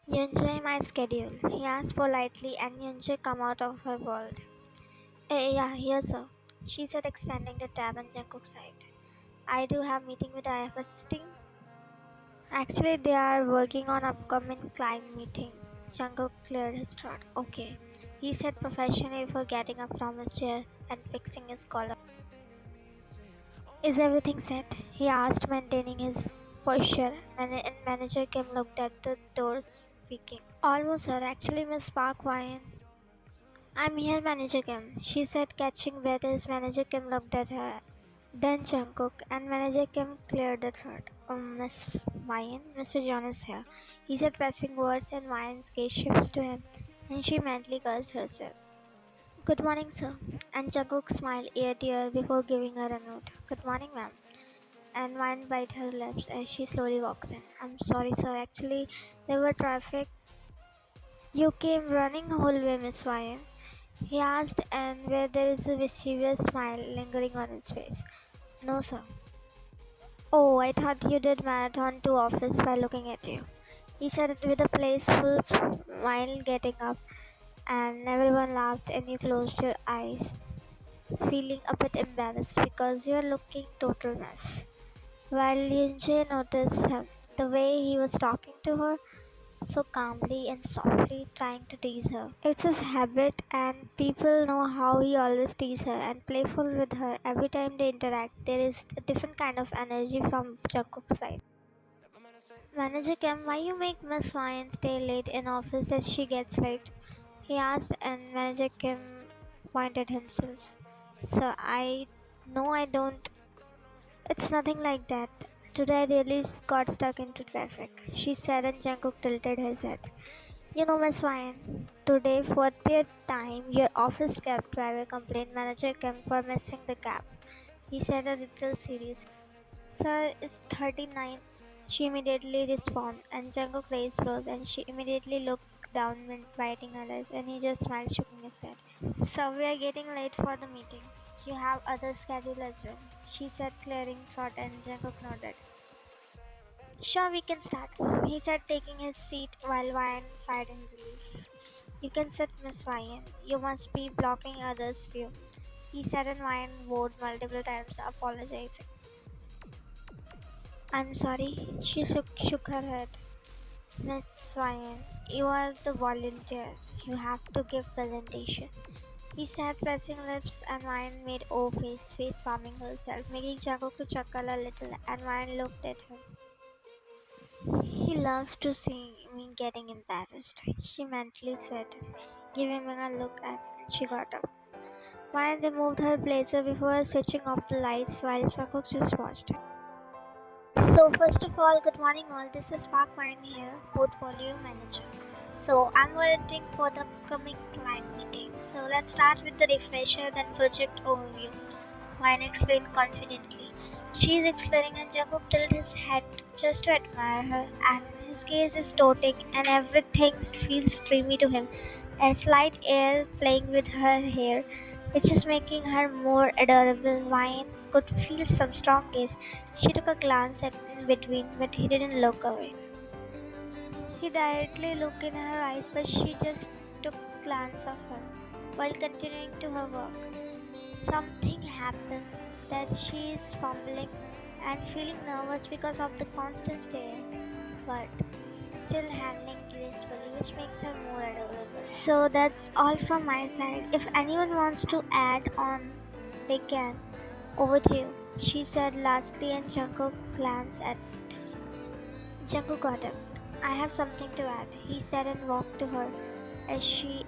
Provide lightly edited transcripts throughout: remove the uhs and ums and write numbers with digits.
You enjoy my schedule, he asked politely, and Yunje come out of her world. Yeah, here sir, she said, extending the tab on Jungkook's side. I do have meeting with IFS team. Actually, they are working on upcoming client meeting. Jungkook cleared his throat. Okay, he said professionally before getting up from his chair and fixing his collar. Is everything set? He asked, maintaining his posture, and manager Kim looked at the door speaking. Almost sir, actually Miss Park Wyan. I'm here, Manager Kim, she said, catching breath as Manager Kim looked at her. Then Jungkook and Manager Kim cleared the throat. Miss Wyan, Mr. John is here, he said, pressing words, and Wyan's gaze shifts to him, and she mentally cursed herself. Good morning, sir. And Jungkook smiled ear to ear before giving her a note. Good morning, ma'am. And Wyan bit her lips as she slowly walks in. I'm sorry, sir. Actually, there were traffic. You came running whole way, Miss Wyan, he asked, and where there is a mischievous smile lingering on his face. No, sir. Oh, I thought you did marathon to office by looking at you, he said it with a playful smile, getting up, and everyone laughed, and you closed your eyes, feeling a bit embarrassed because you're looking total mess. While Yunjae noticed him, the way he was talking to her, so calmly and softly, trying to tease her. It's his habit, and people know how he always teases her and playful with her. Every time they interact, there is a different kind of energy from Jungkook's side. Manager Kim, why you make Miss Ryan stay late in office that she gets late? He asked, and Manager Kim pointed himself. So I no, I don't. It's nothing like that. Today I really got stuck into traffic, she said, and Jungkook tilted his head. You know, Miss Ryan, today for the time your office cab driver complained manager came for missing the cab. He said a little seriously. Sir, it's 39. She immediately responded, and Jungkook raised brows, and she immediately looked down, biting her lips, and he just smiled, shaking his head. So we are getting late for the meeting. You have other schedule as well, she said, clearing throat, and Jungkook nodded. Sure, we can start, he said, taking his seat while Ryan sighed in relief. You can sit, Miss Ryan. You must be blocking others' view, he said, and Ryan bowed multiple times, apologizing. I'm sorry, she shook her head. Miss Ryan, you are the volunteer. You have to give presentation, he said, pressing lips, and Ryan made face palming herself, making Jungkook to chuckle a little, and Ryan looked at him. He loves to see me getting embarrassed, she mentally said, giving him a look, and she got up. Ryan removed her blazer before switching off the lights while Jungkook just watched. So first of all, good morning all. This is Park Ryan here, portfolio manager. So I'm volunteering for the upcoming client meeting. So let's start with the refresher, then project overview. Ryan explained confidently. She is explaining, and Jacob tilted his head just to admire her, and his gaze is doting, and everything feels dreamy to him. A slight air playing with her hair, which is making her more adorable. Ryan could feel some strong gaze. She took a glance at in between, but he didn't look away. He directly looked in her eyes, but she just took a glance of her while continuing to her work. Something happened that she is fumbling and feeling nervous because of the constant stare, but still handling gracefully, which makes her more adorable. So that's all from my side. If anyone wants to add on, they can. Over to you, she said lastly, and Jungkook glanced at Jungkook got up. I have something to add, he said, and walked to her as he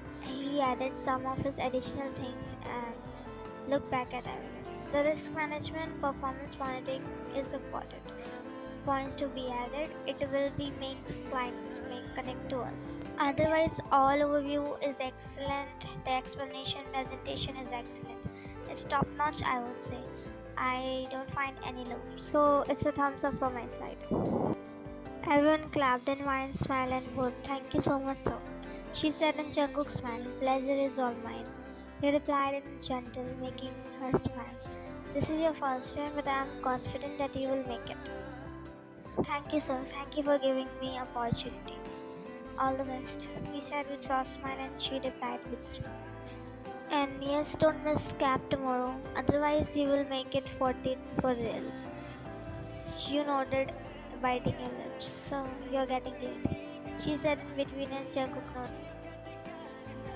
added some of his additional things and looked back at everyone. The risk management performance monitoring is important. Points to be added. It will be makes clients connect to us. Otherwise, all overview is excellent. The explanation presentation is excellent. It's top notch, I would say. I don't find any loops. So it's a thumbs up from my side. Everyone clapped and Ryan smiled and would. Thank you so much, sir. She said and Jungkook smiled. Pleasure is all mine. He replied in gentle, making her smile. This is your first time, but I am confident that you will make it. Thank you, sir. Thank you for giving me opportunity. All the best. He said with a smile and she replied with smile. And yes, don't miss cap tomorrow. Otherwise, you will make it 14 for real. You nodded, biting your lips. So, you're getting late. She said in between and Jungkook nodded.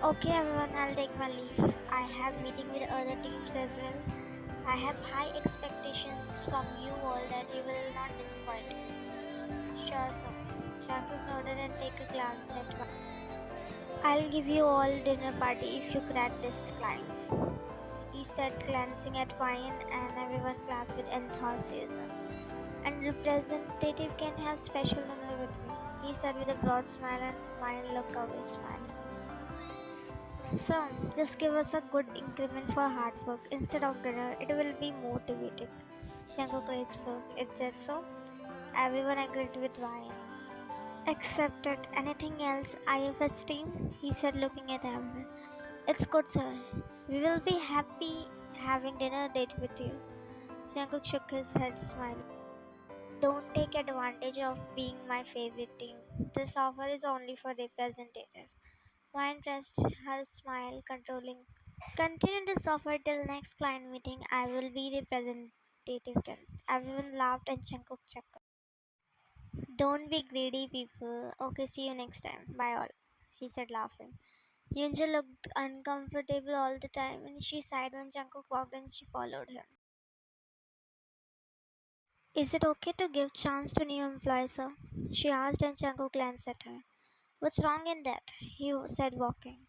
Okay, everyone, I'll take my leave. I have meeting with other teams as well. I have high expectations from you all that you will not disappoint me. Sure, sir. Jungkook nodded and take a glance at one. I'll give you all dinner party if you crack this lines. He said, glancing at Ryan, and everyone clapped with enthusiasm. And representative can have special dinner with me. He said with a broad smile, and Ryan looked away smiling. So, just give us a good increment for hard work. Instead of dinner, it will be motivating. Jungkook raised close. Is that so? Everyone agreed with Ryan. Accepted. Anything else, IFS team? He said, looking at everyone. It's good, sir. We will be happy having dinner date with you. Jungkook shook his head, smiling. Don't take advantage of being my favorite team. This offer is only for representative. Ryan pressed her smile, controlling. Continue this offer till next client meeting. I will be representative then. Everyone laughed and Jungkook chuckled. Don't be greedy, people. Okay, see you next time. Bye all, he said, laughing. Yunja looked uncomfortable all the time and she sighed when Jungkook walked and she followed him. Is it okay to give chance to new employees, sir? She asked and Jungkook glanced at her. What's wrong in that? He said, walking.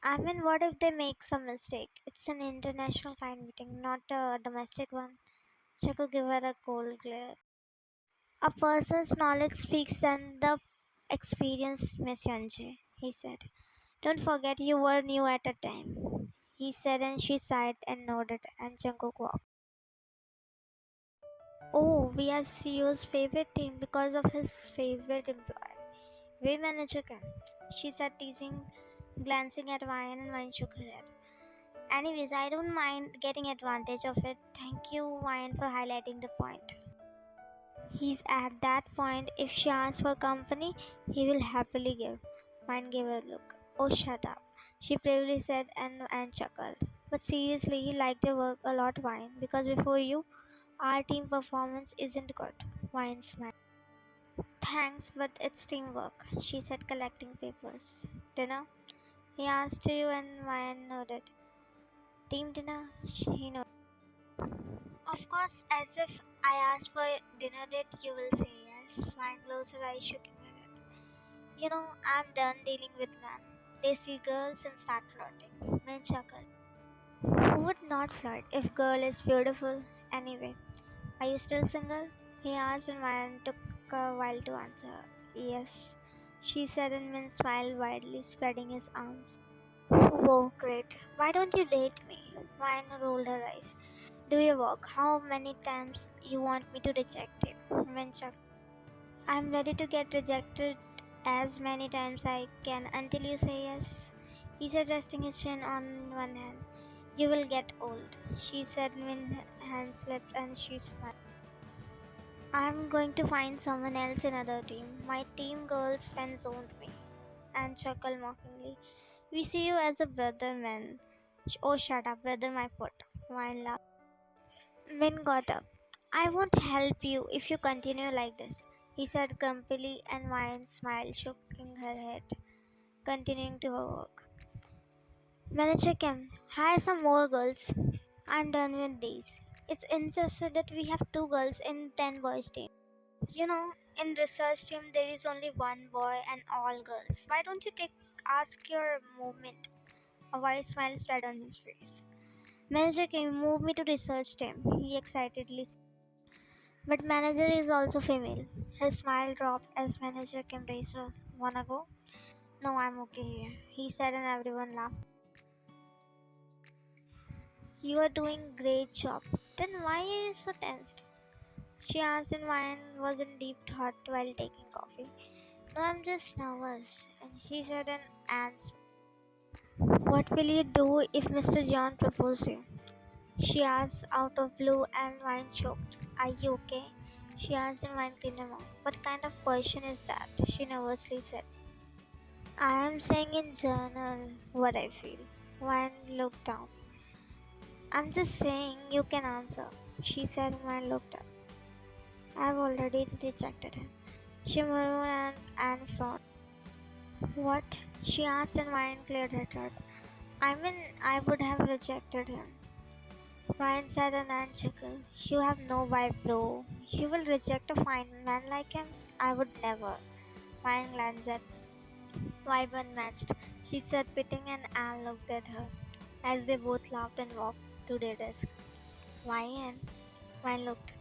I mean, what if they make some mistake? It's an international client meeting, not a domestic one. Jungkook gave her a cold glare. A person's knowledge speaks than the experience, Miss Yunji, he said. Don't forget you were new at a time. He said and she sighed and nodded and Jungkook walked. Oh, we are CEO's favorite team because of his favorite employee. We manager him. She said teasing, glancing at Ryan and Ryan shook her head. Anyways, I don't mind getting advantage of it. Thank you, Ryan, for highlighting the point. He's at that point. If she asks for company, he will happily give. Ryan gave her a look. Oh, shut up. She bravely said and chuckled. But seriously, he liked your work a lot, Ryan, because before you, our team performance isn't good. Ryan smiled. Thanks, but it's teamwork, she said, collecting papers. Dinner? He asked you and Ryan nodded. Team dinner? He nodded. Of course, as if I asked for dinner date, you will say yes. Ryan closed her eyes, shaking her head. You know, I'm done dealing with men. They see girls and start flirting. Men chuckled. Who would not flirt if girl is beautiful? Anyway, are you still single? He asked and Ryan took a while to answer. Yes, she said and Min smiled widely, spreading his arms. Whoa, great. Why don't you date me? Ryan rolled her eyes. Do your work. How many times you want me to reject you? Min chuckled. I'm ready to get rejected as many times I can until you say yes. He said, resting his chin on one hand. You will get old, she said when hand slipped and she smiled. I'm going to find someone else in other team. My team girls friend zoned me and chuckled mockingly. We see you as a brother, man. Oh, shut up, brother, my foot. Wine laughed. Min got up. I won't help you if you continue like this, he said grumpily, and Wine smiled, shaking her head, continuing to her work. Manager Kim, hire some more girls. I'm done with these. It's insisted that we have 2 girls in 10 boys team. You know, in research team there is only 1 boy and all girls. Why don't you ask your movement? A wide smile spread on his face. Manager Kim, move me to research team, he excitedly said. But manager is also female. His smile dropped as manager Kim raised her. Wanna go? No, I'm okay here, he said and everyone laughed. You are doing great job. Then why are you so tensed? She asked, and Wine was in deep thought while taking coffee. No, I'm just nervous. And she said, and Anne's, what will you do if Mr. John proposes you? She asked out of blue, and Wine choked. Are you okay? She asked, and Wine cleaned her mouth. What kind of question is that? She nervously said. I am saying in journal what I feel. Wine looked down. I'm just saying you can answer. She said, and Wine looked up. I've already rejected him. She murmured and frowned. What? She asked, and Wine cleared her throat. I mean, I would have rejected him. Ryan said and chuckled. You have no vibe, bro. You will reject a fine man like him? I would never. Ryan glanced at vibe unmatched. She said, pitting, and Anne looked at her as they both laughed and walked to their desk. Why, Anne? Ryan looked.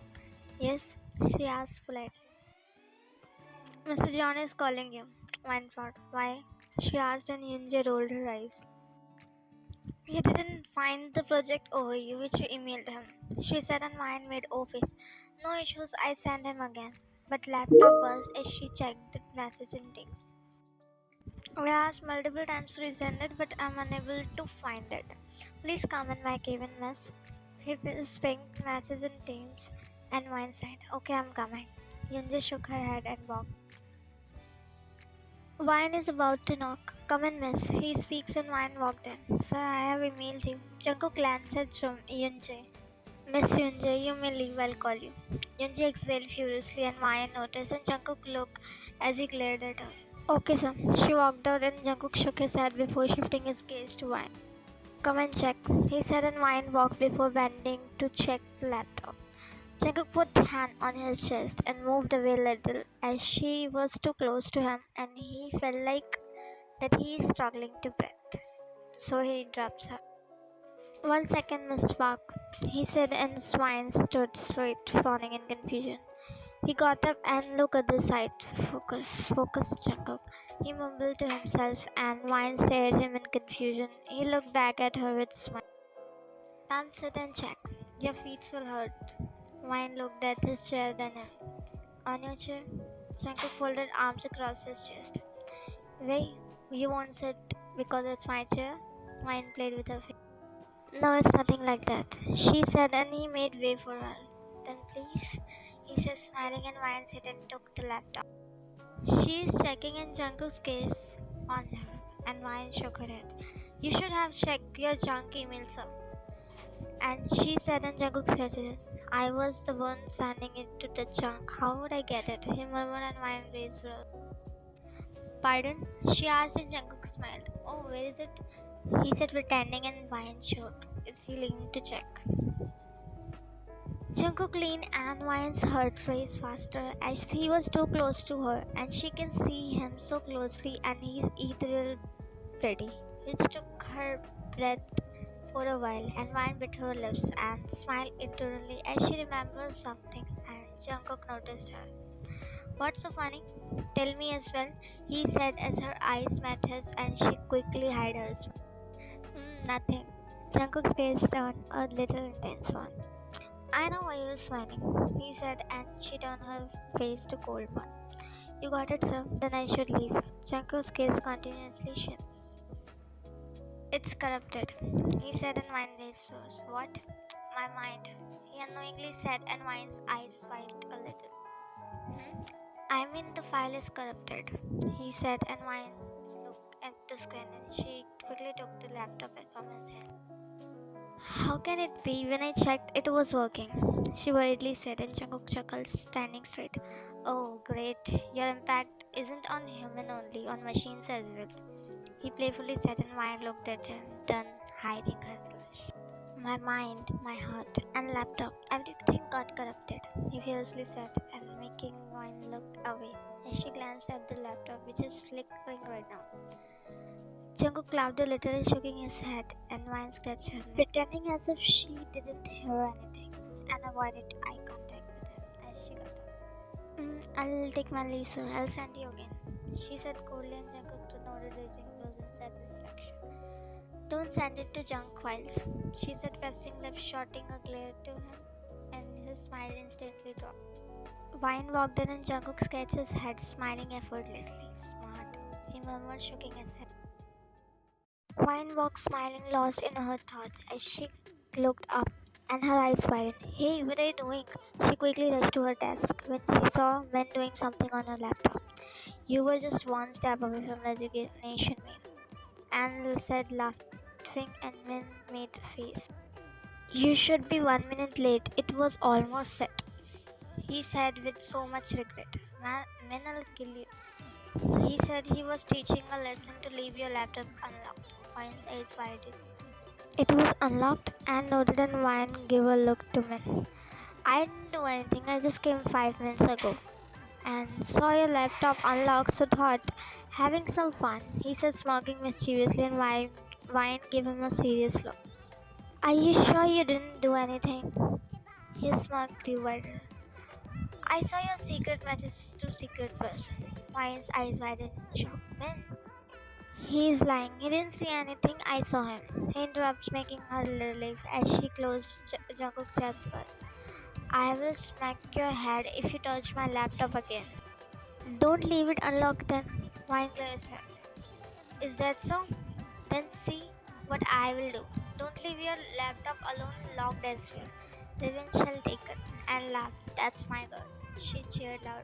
Yes, she asked politely. Mr. John is calling you. Ryan thought. Why? She asked, and Yunje rolled her eyes. He didn't find the project overview which you emailed him. She said, and Ryan made office. No issues, I sent him again. But laptop buzzed as she checked the message in Teams. I asked multiple times to resend it, but I'm unable to find it. Please come in my cabin, miss. He pinged message in Teams, and Ryan said, okay, I'm coming. Yunji shook her head and walked. Wine is about to knock. Come in, miss. He speaks and Wine walked in. Sir, I have emailed you. Jungkook glanced from Yunjae. Miss Yunjae, you may leave. I'll call you. Yunjae exhaled furiously and Wine noticed and Jungkook looked as he glared at her. Okay, sir. She walked out and Jungkook shook his head before shifting his gaze to Wine. Come and check, he said and Wine walked before bending to check the laptop. Jungkook put hand on his chest and moved away a little as she was too close to him and he felt like that he is struggling to breathe. So he drops her. 1 second, Miss Park, he said and Swine stood straight, frowning in confusion. He got up and looked at the side. Focus, Jungkook. He mumbled to himself and Wine stared at him in confusion. He looked back at her with a smile. Come sit and check. Your feet will hurt. Wine looked at his chair then him. On your chair? Jungkook folded arms across his chest. Wait, you won't sit because it's my chair? Wine played with her face. No, it's nothing like that, she said and he made way for her. Then please, he said smiling and Wine said and took the laptop. She is checking in Jungkook's case on her and Wine shook her head. You should have checked your junk emails, sir. And she said and Jungkook hesitated. I was the one sending it to the junk. How would I get it? He murmured and Wine raised her. Pardon? She asked and Jungkook smiled. Oh, where is it? He said pretending and Wine showed. Is he leaning to check? Jungkook leaned and Wine's heart raced faster as he was too close to her and she can see him so closely and he's ethereal pretty, which took her breath for a while and Wine bit her lips and smiled internally as she remembered something and Jungkook noticed her. What's so funny? Tell me as well, he said as her eyes met his and she quickly hid hers. Nothing. Jungkook's gaze turned a little intense one. I know why you were smiling, he said and she turned her face to cold one. You got it, sir. Then I should leave. Jungkook's gaze continuously shifts. It's corrupted, he said and Wine raised froze. What? My mind, he unknowingly said and Wine's eyes swiped a little. I mean the file is corrupted, he said and Wine looked at the screen and she quickly took the laptop from his hand. How can it be? When I checked, it was working, she worriedly said and Jungkook chuckled, standing straight. Oh, great. Your impact isn't on human only, on machines as well, he playfully said and Wine looked at him, done hiding her blush. My mind, my heart, and laptop, everything got corrupted, he fiercely said, and making Wine look away as she glanced at the laptop, which is flickering right now. Jungkook laughed a little, shaking his head, and Wine scratched her neck, pretending as if she didn't hear anything, and avoided eye contact with him as she got up. I'll take my leave, sir. I'll send you again, she said coldly, and Jungkook nodded, raising brows in satisfaction. Don't send it to junk files, she said, pressing lips, shooting a glare to him, and His smile instantly dropped. Vine walked in and Jungkook scratched his head, smiling effortlessly. Smart, he murmured, shaking his head. Vine walked smiling, lost in her thoughts as she looked up and her eyes widened. Hey, what are you doing? She quickly rushed to her desk when she saw men doing something on her laptop. You were just one step away from resignation, Min. Anne said, laughing, and Min made a face. You should be 1 minute late. It was almost set, he said with so much regret. Min, I'll kill you. He said he was teaching a lesson to leave your laptop unlocked. Vine's eyes widened. It was unlocked and nodded and Vine gave a look to Min. I didn't do anything. I just came 5 minutes ago and saw your laptop unlocked, so thought having some fun, he said, smirking mischievously, and Vine gave him a serious look. Are you sure you didn't do anything? His smirk grew wider. I saw your secret message to secret person. Vine's eyes widened in shock. Man, he's lying. He didn't see anything. I saw him. He interrupts, making her relief as she closed Jungkook's chest. I will smack your head if you touch my laptop again. Don't leave it unlocked then, Vine glares said. Is that so? Then see what I will do. Don't leave your laptop alone locked as well. Revenge shall take it and laughed. That's my girl. She cheered loud.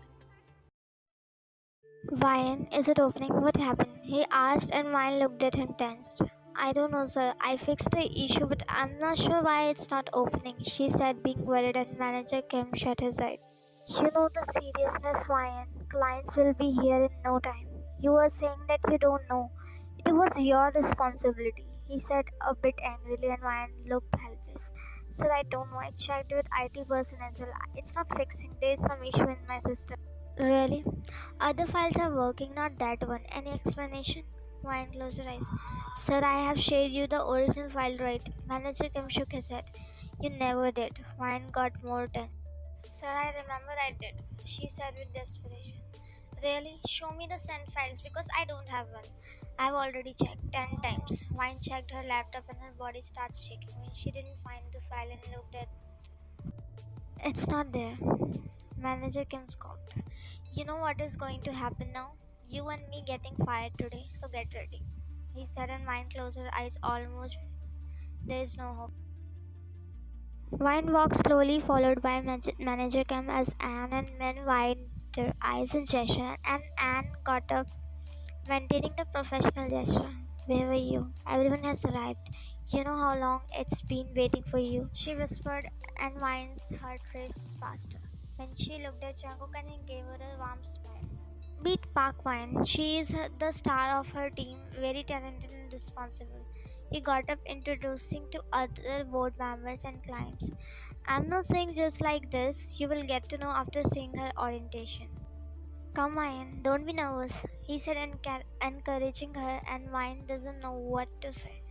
Vine, is it opening? What happened? He asked and Vine looked at him tensed. I don't know, sir. I fixed the issue, but I'm not sure why it's not opening, she said, being worried, and manager Kim shut his eyes. You know the seriousness, Vine. Clients will be here in no time. You were saying that you don't know. It was your responsibility, he said a bit angrily, and Vine looked helpless. Sir, I don't know. I checked with IT person as well. It's not fixing. There is some issue in my system. Really? Other files are working, not that one. Any explanation? Vine closed her eyes. Sir, I have shared you the original file, right? Manager Kim shook his head. You never did. Vine got more tense. Sir, I remember I did, she said with desperation. Really? Show me the sent files because I don't have one. I've already checked 10 times. Vine checked her laptop and her body starts shaking when she didn't find the file and looked at. It's not there. Manager Kim scoffed. You know what is going to happen now? You and me getting fired today, so get ready. He said and Vine closed her eyes almost. There is no hope. Vine walked slowly, followed by Manager Kim as Anne and Min widened their eyes in gesture, and Anne got up, maintaining the professional gesture. Where were you? Everyone has arrived. You know how long it's been waiting for you, she whispered, and Vine's heart raced faster. When she looked at Jungkook and he gave her a warm smile. Beat Park Vine. She is the star of her team, very talented and responsible. He got up, introducing to other board members and clients. I'm not saying just like this, you will get to know after seeing her orientation. Come Vine, don't be nervous, he said, encouraging her, and Vine doesn't know what to say.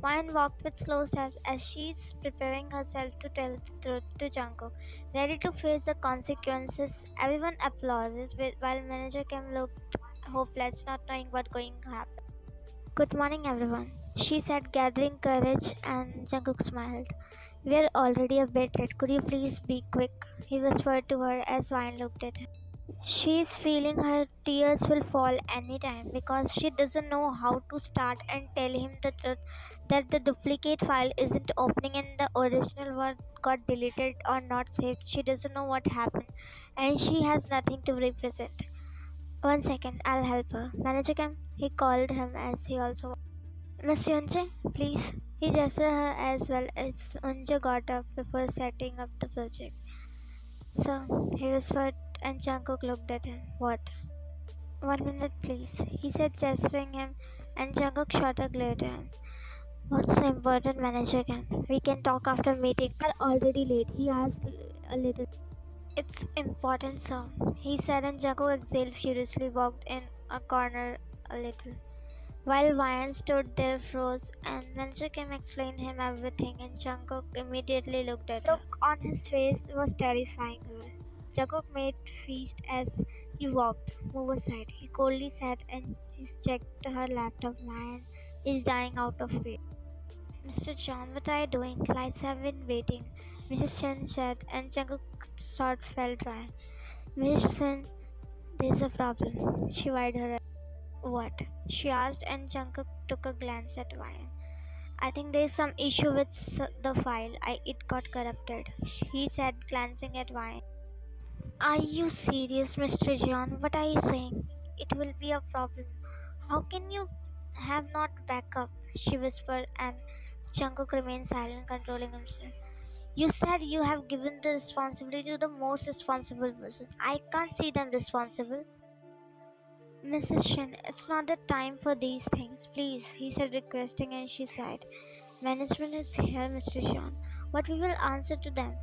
Vine walked with slow steps as she's preparing herself to tell the truth to Jungkook, ready to face the consequences. Everyone applauded while Manager Kim looked hopeless, not knowing what's going to happen. Good morning, everyone, she said, gathering courage, and Jungkook smiled. We're already a bit late. Could you please be quick? He whispered to her as Vine looked at him. She's feeling her tears will fall anytime because she doesn't know how to start and tell him the truth that the duplicate file isn't opening and the original one got deleted or not saved. She doesn't know what happened and she has nothing to represent. 1 second, I'll help her. Manager came. He called him as he also. Miss Yunje, please. He gestured her as well as Unja got up before setting up the project. So, he whispered and Jungkook looked at him. What? 1 minute, please, he said, gesturing him, and Jungkook shot a glare at him. What's so important, Manager Kim? We can talk after meeting. We're already late, he asked a little. It's important, sir, he said, and Jungkook exhaled furiously, walked in a corner a little. While Vian stood there froze, and Manager Kim explained him everything, and Jungkook immediately looked at her. The look on his face was terrifying her. Jungkook made feast as he walked. Move aside, he coldly said, and she checked her laptop. Man is dying out of fear. Mr. John, what are you doing? Lights have been waiting. Mrs. Chen said, and Jungkook's throat felt dry. Mrs. Chen, there's a problem. She wide her eyes. What? She asked, and Jungkook took a glance at Ryan. I think there's some issue with the file. It got corrupted, he said, glancing at Ryan. Are you serious, Mr. John? What are you saying? It will be a problem. How can you have not backup? She whispered, and Jungkook remained silent, controlling himself. You said you have given the responsibility to the most responsible person. I can't see them responsible. Mrs. Shin, it's not the time for these things. Please, he said, requesting, and she sighed. Management is here, Mr. John. But we will answer to them,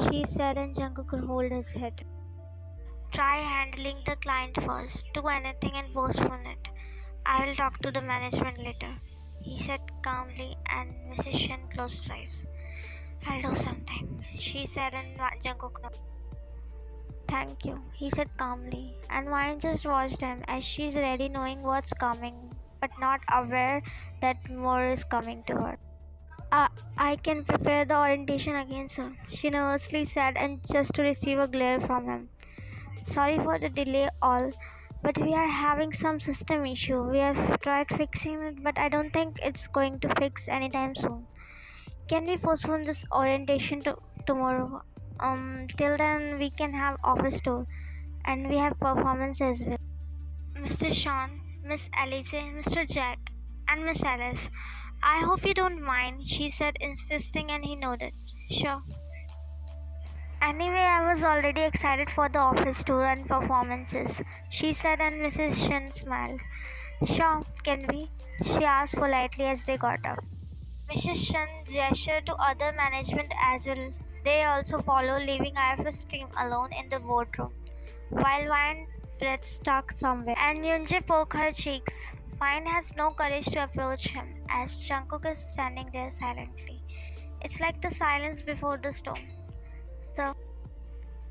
she said, and Jungkook could hold his head. Try handling the client first. Do anything and postpone it. I will talk to the management later, he said calmly, and Mrs. Shin closed her eyes. I'll do something, she said, and Jungkook nodded. Thank you, he said calmly, and Wine just watched him as she's ready, knowing what's coming, but not aware that more is coming to her. Uh, I can prepare the orientation again, sir, she nervously said, and just to receive a glare from him. Sorry for the delay, all, but we are having some system issue. We have tried fixing it, but I don't think it's going to fix anytime soon. Can we postpone this orientation to tomorrow? Till then we can have office tour, and we have performance as well. Mr. Sean, Miss Alice, Mr. Jack, and Miss Alice. I hope you don't mind, she said, insisting, and he nodded. Sure. Anyway, I was already excited for the office tour and performances, she said, and Mrs. Shin smiled. Sure, can we? She asked politely as they got up. Mrs. Shin gestured to other management as well. They also followed, leaving IFS team alone in the boardroom, while Wine breath stuck somewhere, and Yunji poked her cheeks. Wine has no courage to approach him as Jungkook is standing there silently. It's like the silence before the storm. So,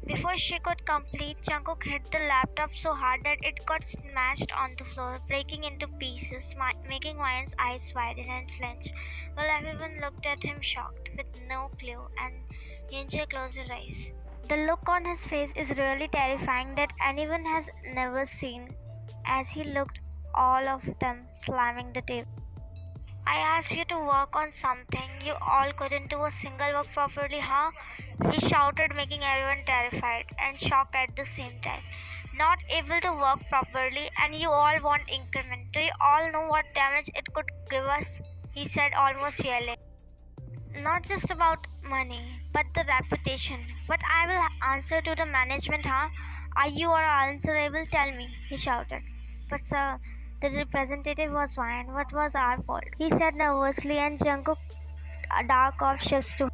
before she could complete, Jungkook hit the laptop so hard that it got smashed on the floor, breaking into pieces, making Ryan's eyes widen and flinch, while everyone looked at him shocked, with no clue, and Yunjae closed her eyes. The look on his face is really terrifying that anyone has never seen, as he looked all of them slamming the table. I asked you to work on something. You all couldn't do a single work properly, huh? He shouted, making everyone terrified and shocked at the same time. Not able to work properly, and you all want increment. Do you all know what damage it could give us? He said, almost yelling. Not just about money, but the reputation. But I will answer to the management, huh? Are you all answerable? Tell me, he shouted. But sir, the representative was fine. What was our fault? He said nervously, and Jungkook dark off shifts to.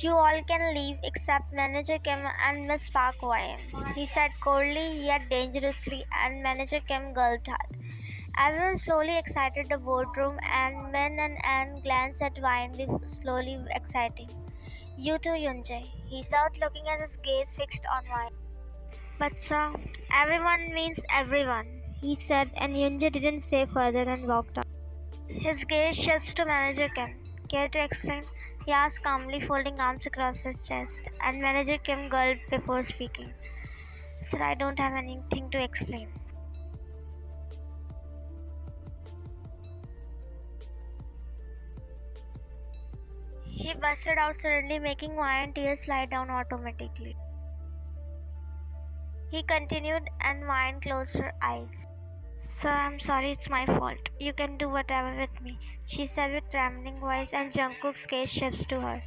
You all can leave except Manager Kim and Miss Park Wine, he said coldly yet dangerously, and Manager Kim gulped hard. Everyone slowly exited the boardroom, and Men and Anne glanced at Wine before slowly exiting. You too, Yunjae, he said, looking at his gaze fixed on Wine. But sir, everyone means everyone, he said, and Yunjae didn't say further and walked out. His gaze shifts to Manager Kim. Care to explain? He asked calmly, folding arms across his chest, and Manager Kim gulped before speaking. Sir, I don't have anything to explain. He busted out suddenly, making Wine tears slide down automatically. He continued, and Wine closed her eyes. Sir, I'm sorry, it's my fault. You can do whatever with me, she said with trembling voice, and Jungkook's gaze shifts to her.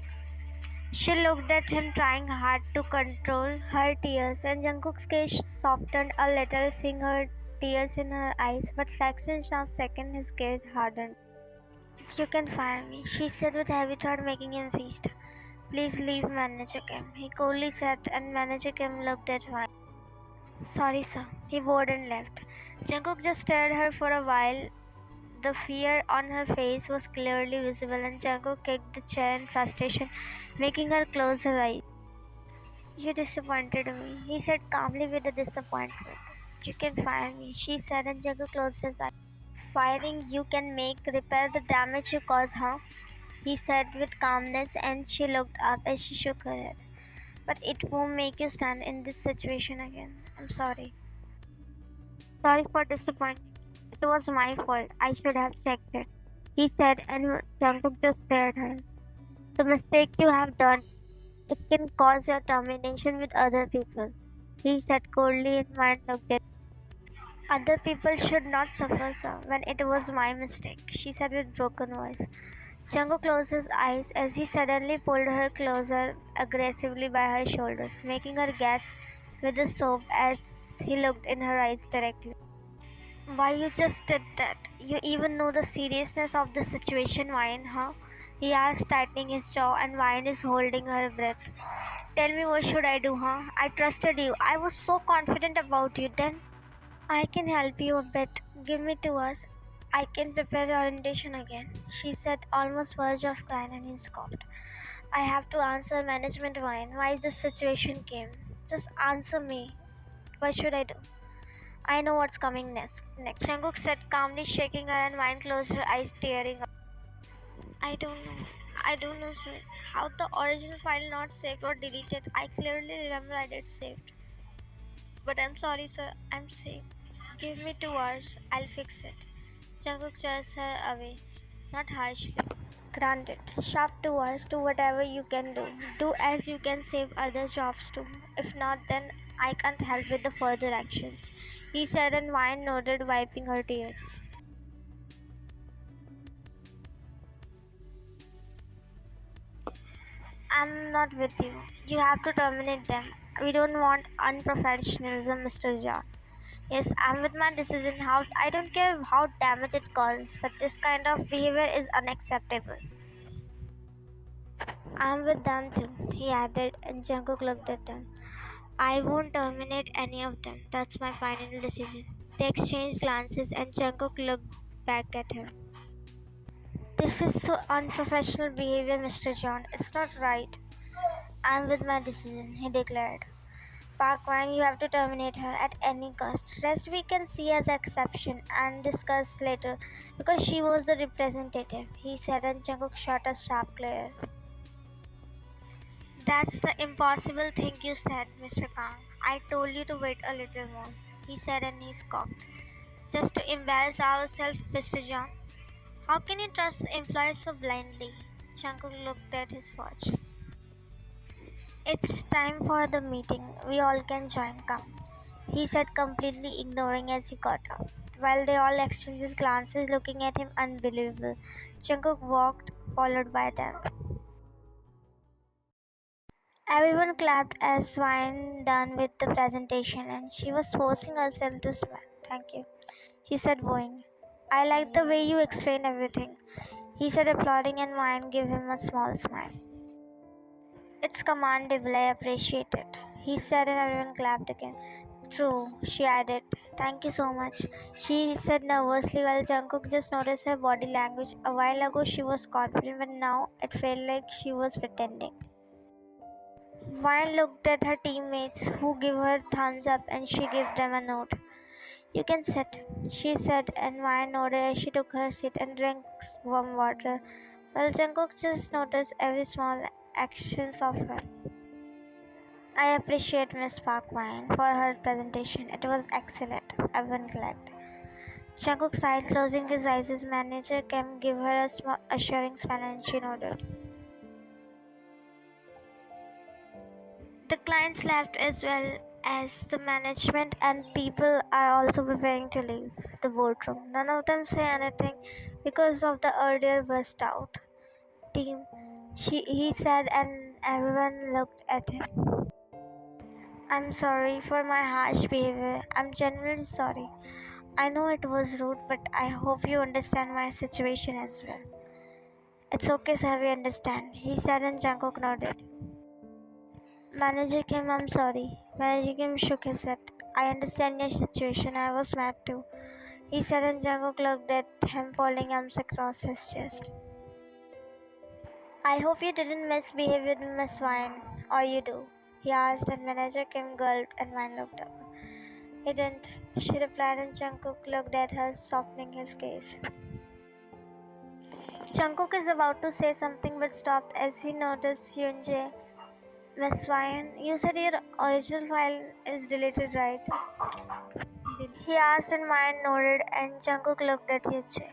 She looked at him, trying hard to control her tears, and Jungkook's gaze softened a little, seeing her tears in her eyes, but fractions of a second his gaze hardened. You can fire me, she said with heavy thought, making him feast. Please leave, Manager Kim, he coldly said, and Manager Kim looked at Wine. Sorry, sir, he bowed and left. Jungkook just stared at her for a while. The fear on her face was clearly visible, and Jungkook kicked the chair in frustration, making her close her eyes. You disappointed me, he said calmly with a disappointment. You can fire me, she said, and Jungkook closed his eyes. Firing you can repair the damage you cause, huh? he said with calmness, and she looked up as she shook her head. But it won't make you stand in this situation again. I'm sorry. Sorry for disappointing. It was my fault. I should have checked it, he said, and Jungkook just stared at her. The mistake you have done, it can cause your termination with other people, he said coldly, and Mind looked at other people should not suffer, sir, when it was my mistake, she said with broken voice. Jungkook closed his eyes as he suddenly pulled her closer aggressively by her shoulders, making her gasp with a sob as he looked in her eyes directly. Why you just did that? You even know the seriousness of the situation, Vine, huh? He asked, tightening his jaw, and Vine is holding her breath. Tell me, what should I do, huh? I trusted you. I was so confident about you then. I can help you a bit. Give me 2 hours. I can prepare orientation again, she said, almost verge of crying, and he scoffed. I have to answer management, Vine. Why this situation came? Just answer me. What should I do? I know what's coming next. Jungkook said calmly, shaking her, and Vine closed her eyes, tearing up. I don't know. I don't know, sir. How the original file not saved or deleted? I clearly remember I did saved. But I'm sorry, sir. I'm sick. Give me 2 hours. I'll fix it. Jungkook just her away, not harshly. Granted. Sharp 2 hours. Do whatever you can do. Do as you can save other jobs too. If not, then I can't help with the further actions, he said, and Vine nodded, wiping her tears. I'm not with you. You have to terminate them. We don't want unprofessionalism, Mr. John. Yes, I'm with my decision. How I don't care how damage it causes, but this kind of behavior is unacceptable. I'm with them too, he added, and Jungkook looked at them. I won't terminate any of them. That's my final decision. They exchanged glances, and Jungkook looked back at her. This is so unprofessional behavior, Mr. John. It's not right. I'm with my decision, he declared. Park Wang, you have to terminate her at any cost. Rest we can see as exception and discuss later because she was the representative, he said, and Jungkook shot a sharp glare. That's the impossible thing you said, Mr. Kang. I told you to wait a little more, he said, and he scoffed. Just to embarrass ourselves, Mr. John. How can you trust employers so blindly? Jungkook looked at his watch. It's time for the meeting. We all can join. Come, he said, completely ignoring as he got up. While they all exchanged glances, looking at him unbelievable, Jungkook walked, followed by them. Everyone clapped as Swain done with the presentation, and she was forcing herself to smile. Thank you, she said, bowing. I like the way you explain everything, he said, applauding, and Wine gave him a small smile. It's commendable, I appreciate it, he said, and everyone clapped again. True, she added. Thank you so much, she said nervously, while Jungkook just noticed her body language. A while ago she was confident, but now it felt like she was pretending. Vine looked at her teammates, who gave her thumbs up, and she gave them a nod. You can sit, she said, and Vine nodded as she took her seat and drank warm water, while Jungkook just noticed every small actions of her. I appreciate Miss Park Wine for her presentation. It was excellent. Everyone clapped. Jungkook sighed, closing his eyes. His manager came, give her a small assuring smile, and she nodded. The clients left as well as the management, and people are also preparing to leave the boardroom. None of them say anything because of the earlier burst out. Team, he said, and everyone looked at him. I'm sorry for my harsh behavior. I'm genuinely sorry. I know it was rude, but I hope you understand my situation as well. It's okay, sir, we understand, he said, and Jungkook nodded. Manager Kim, I'm sorry. Manager Kim shook his head. I understand your situation. I was mad too, he said, and Jungkook looked at him, pulling arms across his chest. I hope you didn't misbehave with Miss Wine, or you do, he asked, and Manager Kim gulped, and Wine looked up. He didn't, she replied, and Jungkook looked at her, softening his gaze. Jungkook is about to say something but stopped as he noticed Yoonjae. Miss Ryan, you said your original file is deleted, right? He asked and Ryan nodded and Jungkook looked at Yoonjae.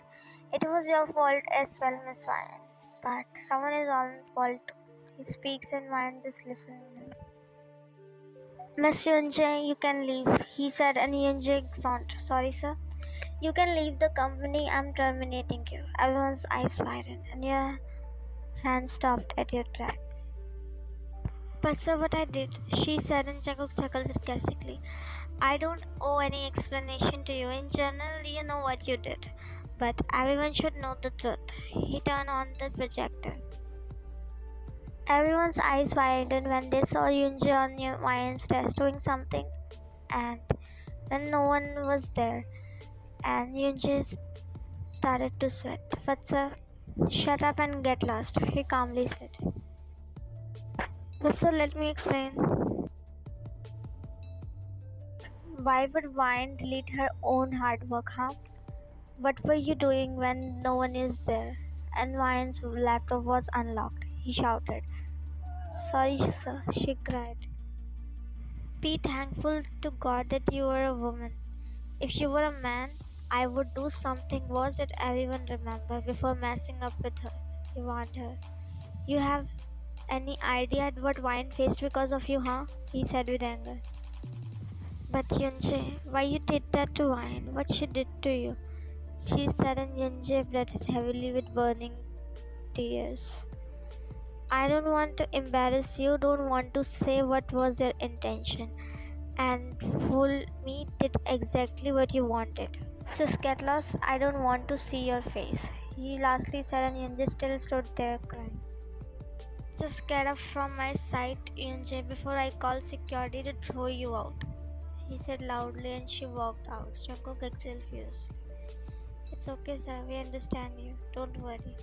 It was your fault as well, Miss Ryan. But someone is on fault too. He speaks and Ryan just listening. Miss Yoonjae, you can leave, he said and Yoonjae frowned. Sorry, sir. You can leave the company. I'm terminating you. Everyone's eyes widened and your hand stopped at your track. But sir, what I did, she said and Jungkook chuckled sarcastically. I don't owe any explanation to you. In general, you know what you did. But everyone should know the truth. He turned on the projector. Everyone's eyes widened when they saw Yoonjae on Ryan's desk doing something, and then no one was there, and Yoonjae started to sweat. But sir, shut up and get lost, he calmly said. But sir, let me explain. Why would Wine delete her own hard work, huh? What were you doing when no one is there? And Wine's laptop was unlocked. He shouted. Sorry, sir, she cried. Be thankful to God that you were a woman. If you were a man, I would do something worse that everyone remember before messing up with her. He warned her. You have any idea what Wine faced because of you, huh? He said with anger. But Yunjae, why you did that to Wine? What she did to you? She said and Yunjae breathed heavily with burning tears. I don't want to embarrass you, don't want to say what was your intention. And fool me did exactly what you wanted. Sis, get lost, I don't want to see your face. He lastly said and Yunjae still stood there crying. Just get up from my sight, Yunjae, before I call security to throw you out. He said loudly and she walked out. Jungkook exhaled fiercely. It's okay, sir, we understand you. Don't worry.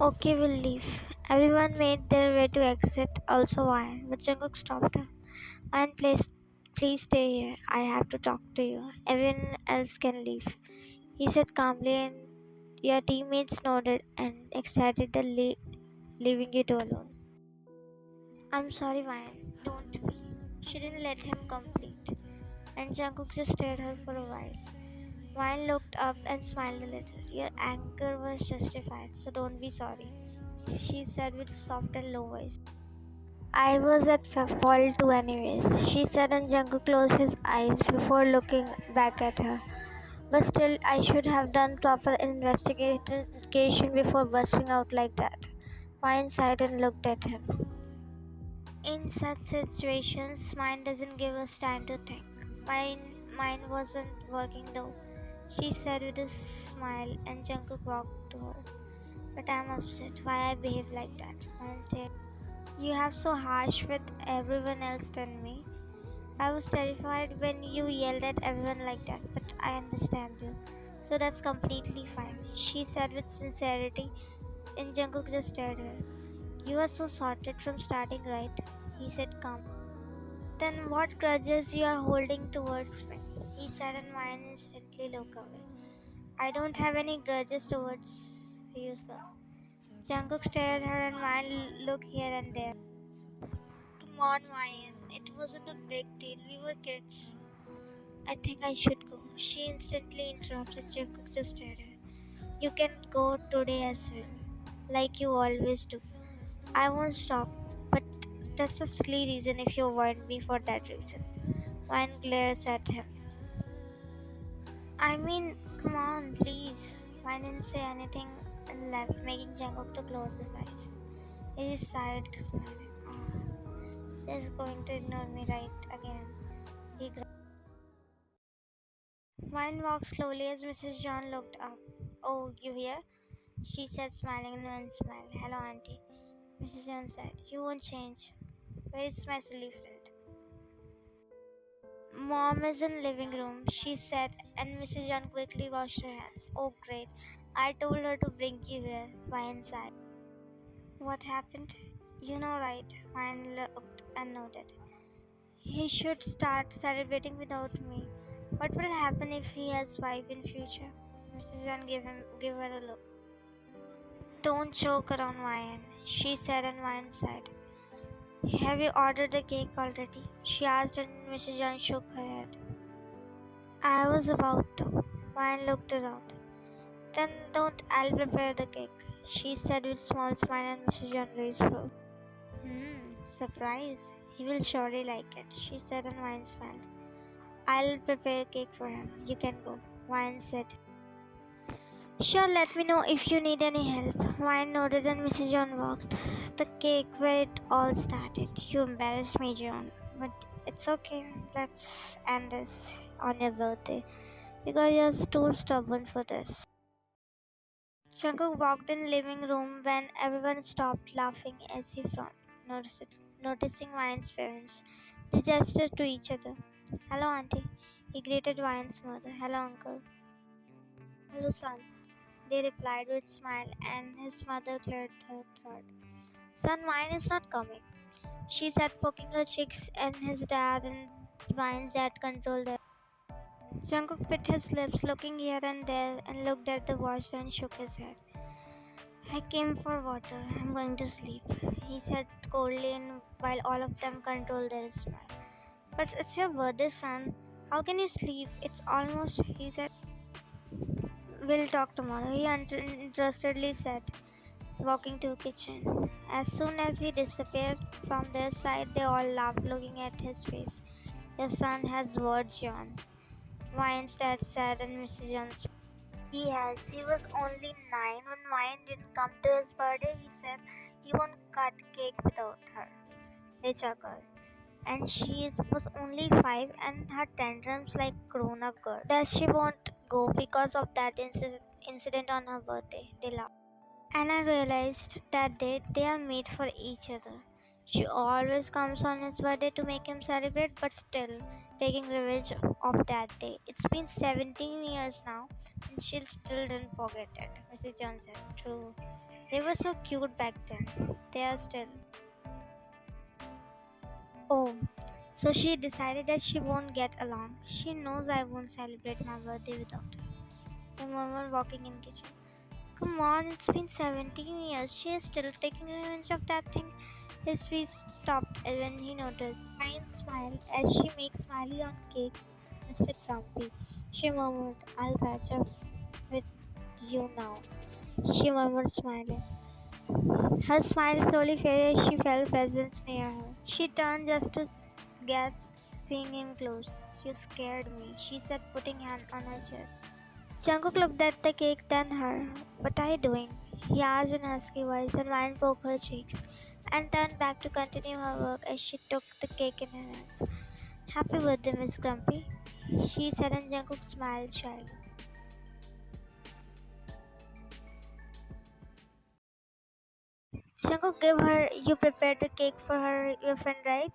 Okay, we'll leave. Everyone made their way to exit, also Ryan, but Jungkook stopped her. Ryan, please stay here. I have to talk to you. Everyone else can leave. He said calmly, and your teammates nodded and excited the leaving you two alone. I'm sorry, Ryan. Don't be. She didn't let him complete, and Jungkook just stared her for a while. Ryan looked up and smiled a little. Your anger was justified, so don't be sorry, she said with soft and low voice. I was at fault too anyways, she said and Jungkook closed his eyes before looking back at her. But still, I should have done proper investigation before bursting out like that. Ryan sighed and looked at him. In such situations, mind doesn't give us time to think. Mine wasn't working though, she said with a smile, and Jungkook walked to her. But I'm upset. Why I behave like that? Mine said, you have so harsh with everyone else than me. I was terrified when you yelled at everyone like that, but I understand you. So that's completely fine, she said with sincerity, and Jungkook just stared at her. You are so sorted from starting, right? He said calmly. Then what grudges you are holding towards me? He said and mine instantly looked away. I don't have any grudges towards you, sir. Jungkook stared at her and mine looked here and there. Come on, Ryan. It wasn't a big deal. We were kids. I think I should go. She instantly interrupted. Jungkook just stared at her. You can go today as well, like you always do. I won't stop, but that's a silly reason if you avoid me for that reason. Ryan glares at him. I mean, come on, please. Ryan didn't say anything and left, making Jungkook to close his eyes. He sighed, smiling. Oh, she's going to ignore me right again. He growled. Ryan walked slowly as Mrs. John looked up. Oh, you here? She said, smiling and one smile. Hello, Auntie. Mrs. John said, you won't change. Where is my silly friend? Mom is in living room, she said, and Mrs. John quickly washed her hands. Oh, great. I told her to bring you here. Ryan sighed. What happened? You know, right? Ryan looked and nodded. He should start celebrating without me. What will happen if he has wife in future? Mrs. John gave her a look. Don't choke around Ryan, she said, and Ryan said, have you ordered the cake already? She asked, and Mrs. Young shook her head. I was about to. Ryan looked around. Then don't, I'll prepare the cake, she said with a small smile, and Mrs. Young raised her. Surprise. He will surely like it, she said, and Ryan smiled. I'll prepare cake for him. You can go, Ryan said. Sure, let me know if you need any help. Ryan nodded and Mrs. John walked. The cake where it all started. You embarrassed me, John. But it's okay. Let's end this on your birthday. Because you're too stubborn for this. Jungkook walked in the living room when everyone stopped laughing as he frowned, noticing Ryan's parents. They gestured to each other. Hello, Auntie. He greeted Ryan's mother. Hello, Uncle. Hello, son. They replied with a smile, and his mother cleared her throat. Son, mine is not coming, she said, poking her cheeks, and his dad and Vine's dad controlled them. Jungkook bit his lips, looking here and there, and looked at the washer and shook his head. I came for water. I'm going to sleep, he said coldly, and while all of them controlled their smile. But it's your birthday, son. How can you sleep? It's almost, he said. We'll talk tomorrow, he interestedly said, walking to the kitchen. As soon as he disappeared from their side, they all laughed, looking at his face. Your son has words, John. Vine's dad said, and Mrs. John smiled. He has. He was only 9 when Vine didn't come to his birthday. He said he won't cut cake without her. They chuckled. And was only 5 and her tantrums like grown-up girl. That she won't go because of that incident on her birthday. They laughed. And I realized that they are made for each other. She always comes on his birthday to make him celebrate, but still taking revenge of that day. It's been 17 years now, and she still didn't forget it, Mrs. John said. True. They were so cute back then. They are still. Oh, so she decided that she won't get along. She knows I won't celebrate my birthday without her. The murmured, walking in kitchen. Come on, it's been 17 years. She is still taking revenge of that thing. His face stopped when he noticed. Ryan smiled as she makes smiley on cake, Mr. Grumpy. She murmured, I'll patch up with you now. She murmured, smiling. Her smile slowly faded as she felt presence near her. She turned just to gasp, seeing him close. You scared me, she said, putting hand on her chest. Jungkook looked at the cake, then her. What are you doing? He asked in a husky voice, and Vine poked her cheeks, and turned back to continue her work as she took the cake in her hands. Happy birthday, Miss Grumpy, she said, and Jungkook smiled shyly. Jungkook gave her, you prepared the cake for her, your friend, right?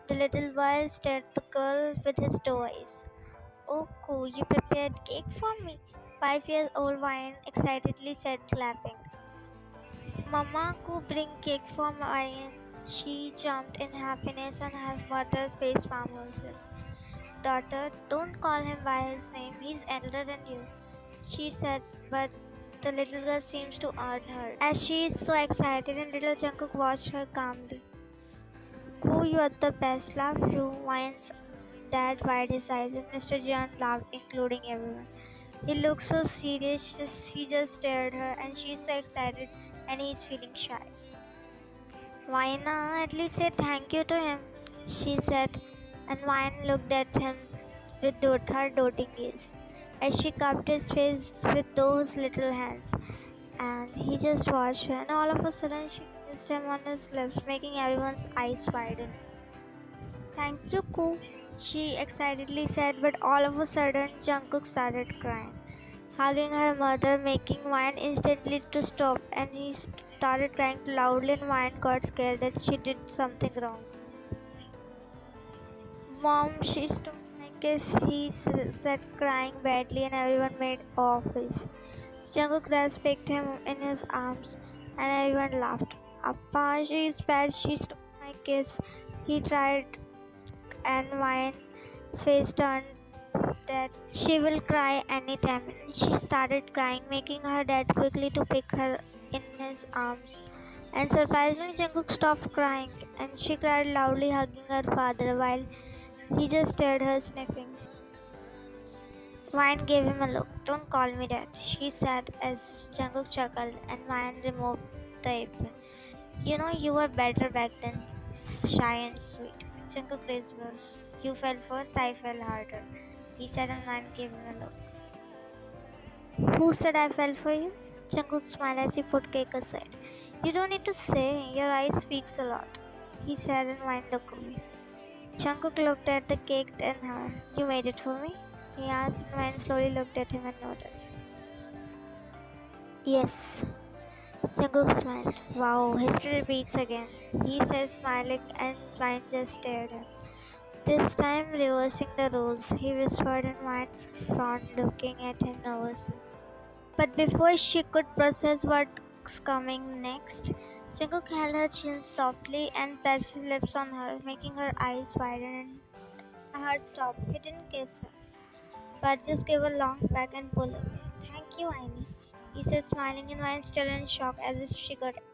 The little boy stared at the girl with his doe eyes. Oh, cool, you prepared cake for me, 5-year-old Vine excitedly said, clapping. Mama, go bring cake for Vine. She jumped in happiness and her mother face palmed herself. Daughter, don't call him by his name, he's elder than you, she said, but the little girl seems to urge her. As she is so excited, and little Jungkook watched her calmly. Cool, you are the best, love you, Vine's dad wide his eyes, and Mr. John laughed, including everyone. He looked so serious, he just stared her, and she's so excited, and he's feeling shy. Why not at least say thank you to him, she said, and Vine looked at him with her doting gaze, as she cupped his face with those little hands, and he just watched her, and all of a sudden she kissed him on his lips, making everyone's eyes widen. Thank you, Koo, she excitedly said, but all of a sudden Jungkook started crying, hugging her mother, making Vine instantly to stop, and he started crying loudly, and Vine got scared that she did something wrong. Mom, she stole my kiss, he said, crying badly, and everyone made awe face. Jungkook picked him in his arms, and everyone laughed. Appa, she is bad, she stole my kiss, he tried, and Vine's face turned that she will cry anytime. And she started crying, making her dad quickly to pick her in his arms. And surprisingly, Jungkook stopped crying, and she cried loudly, hugging her father while he just stared her, sniffing. Wine gave him a look. "Don't call me that," she said as Jungkook chuckled, and Wine removed the apron. "You know you were better back then, shy and sweet." Jungkook raised brows. "You fell first, I fell harder," he said, and Wine gave him a look. "Who said I fell for you?" Jungkook smiled as he put cake aside. "You don't need to say, your eyes speaks a lot," he said, and Wine looked away. Jungkook looked at the cake and her. "You made it for me?" he asked, and Wine slowly looked at him and nodded. "Yes." Jungkook smiled. "Wow, history repeats again," he said, smiling, and Wine just stared at him. This time reversing the roles, he whispered, and Wine frowned, looking at him nervously. But before she could process what's coming next, Jungkook held her chin softly and pressed his lips on her, making her eyes widen and her heart stop. He didn't kiss her, but just gave a long back and pull away. "Thank you, Aini," he said, smiling, and Vine still in shock as if she got it.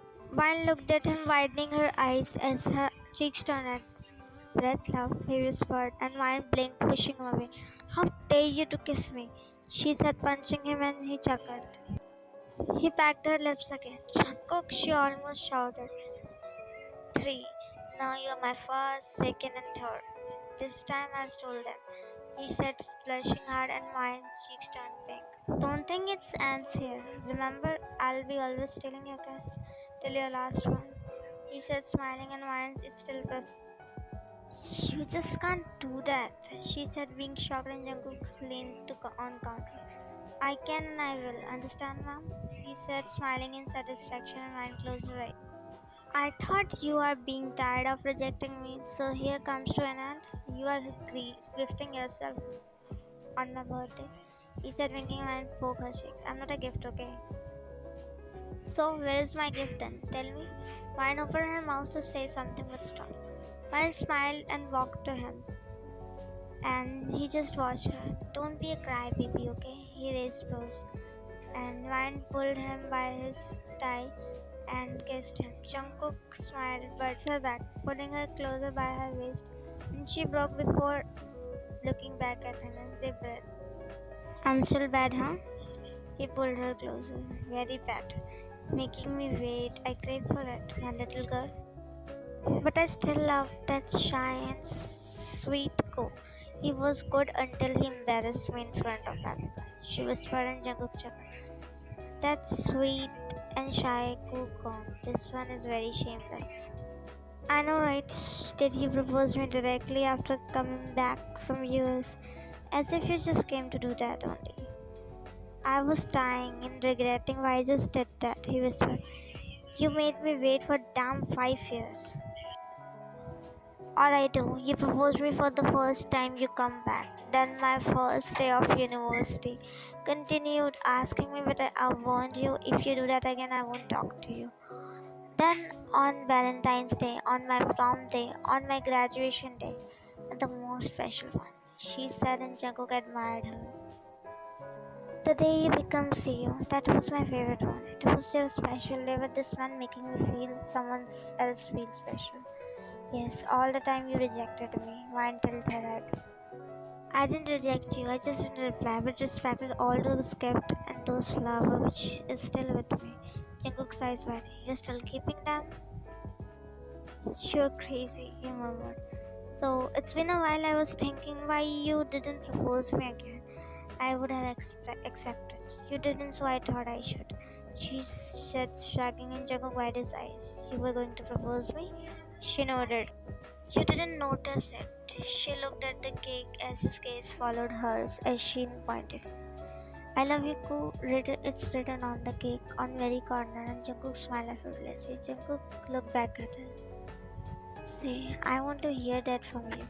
Vine looked at him, widening her eyes as her cheeks turned red. "Breath, love," he whispered, and Vine blinked, pushing him away. "How dare you to kiss me?" she said, punching him, and he chuckled. He packed her lips again. "Jungkook," she almost shouted. "Three. Now you are my first, second, and third. This time I stole them," he said, blushing hard, and Vine's cheeks turned pink. "Don't think it ends here. Remember, I'll be always stealing your kiss till your last one," he said, smiling, and Vine is still pressed. "You just can't do that," she said, being shocked, and Jungkook leaned on counter. "I can and I will. Understand, ma'am?" he said, smiling in satisfaction, and Vine closed her eyes. "I thought you are being tired of rejecting me, so here comes to an end. You are gifting yourself on my birthday," he said, winking and poke her cheeks. "I'm not a gift, okay? So where is my gift then? Tell me." Vine opened her mouth to say something but stopped. Vine smiled and walked to him, and he just watched her. "Don't be a crybaby, okay?" He raised brows, and Vine pulled him by his tie and kissed him. Jungkook smiled but fell back, pulling her closer by her waist, and she broke before looking back at him as they breathed. "I'm still bad, huh?" He pulled her closer. "Very bad. Making me wait. I crave for it, my little girl. But I still love that shy and sweet co. He was good until he embarrassed me in front of everyone," she whispered, and Jungkook chuckled. "That's sweet and shy Cook. This one is very shameless." "I know, right? Did you propose me directly after coming back from US? As if you just came to do that only." "I was dying and regretting why I just did that," he whispered. "You made me wait for damn 5 years." "Alright, do. You proposed me for the first time you come back. Then my first day of university. Continued asking me, but I warned you, if you do that again, I won't talk to you. Then on Valentine's Day, on my prom day, on my graduation day, and the most special one," she said, and Jungkook admired her. "The day you become CEO, that was my favorite one. It was your special day with this man making me feel someone else feel special." "Yes, all the time you rejected me," Vine tilted her head. "I didn't reject you, I just didn't reply, but respected all those kept and those flowers which is still with me." Jungkook's eyes widened. "You're still keeping them?" "You're crazy," he murmured. "So it's been a while. I was thinking why you didn't propose me again. I would have accepted. You didn't, so I thought I should," she said, shrugging, and Jungkook widened his eyes. "You were going to propose me?" She nodded. "You didn't notice it." She looked at the cake as his gaze followed hers as she pointed. "I love you, Koo." It's written on the cake on very corner, and Jungkook smiled effortlessly. Jungkook looked back at her. "Say, I want to hear that from you."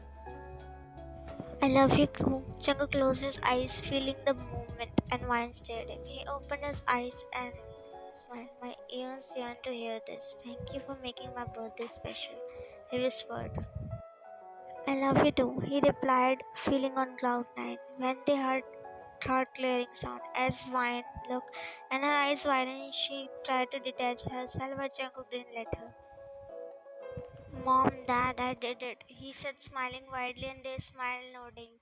"I love you, Koo." Jungkook closed his eyes, feeling the movement, and Vine stared him. He opened his eyes and smiled. "My ears yearn to hear this. Thank you for making my birthday special," he whispered. I love you too, he replied, feeling on cloud nine. When they heard throat clearing sound as wine look and her eyes widened, she tried to detach herself, but Jungkook didn't let her. Mom, Dad, I did it, he said, smiling widely, and they smiled, nodding.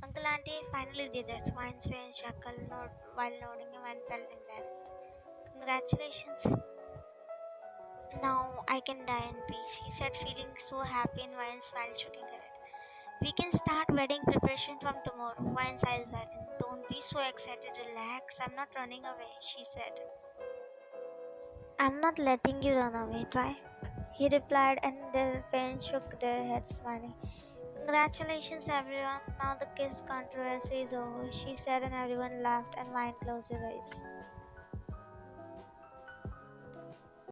Uncle Auntie, I finally did it. Wine's parents chuckled while nodding and felt embarrassed. Congratulations. Now I can die in peace, he said, feeling so happy, and Wine's smile shaking her head. We can start wedding preparation from tomorrow. Wine's eyes widened. Don't be so excited, relax. I'm not running away, she said. I'm not letting you run away, try. He replied, and their parents shook their heads, smiling. Congratulations, everyone. Now the kiss controversy is over, she said, and everyone laughed and Wine closed her eyes.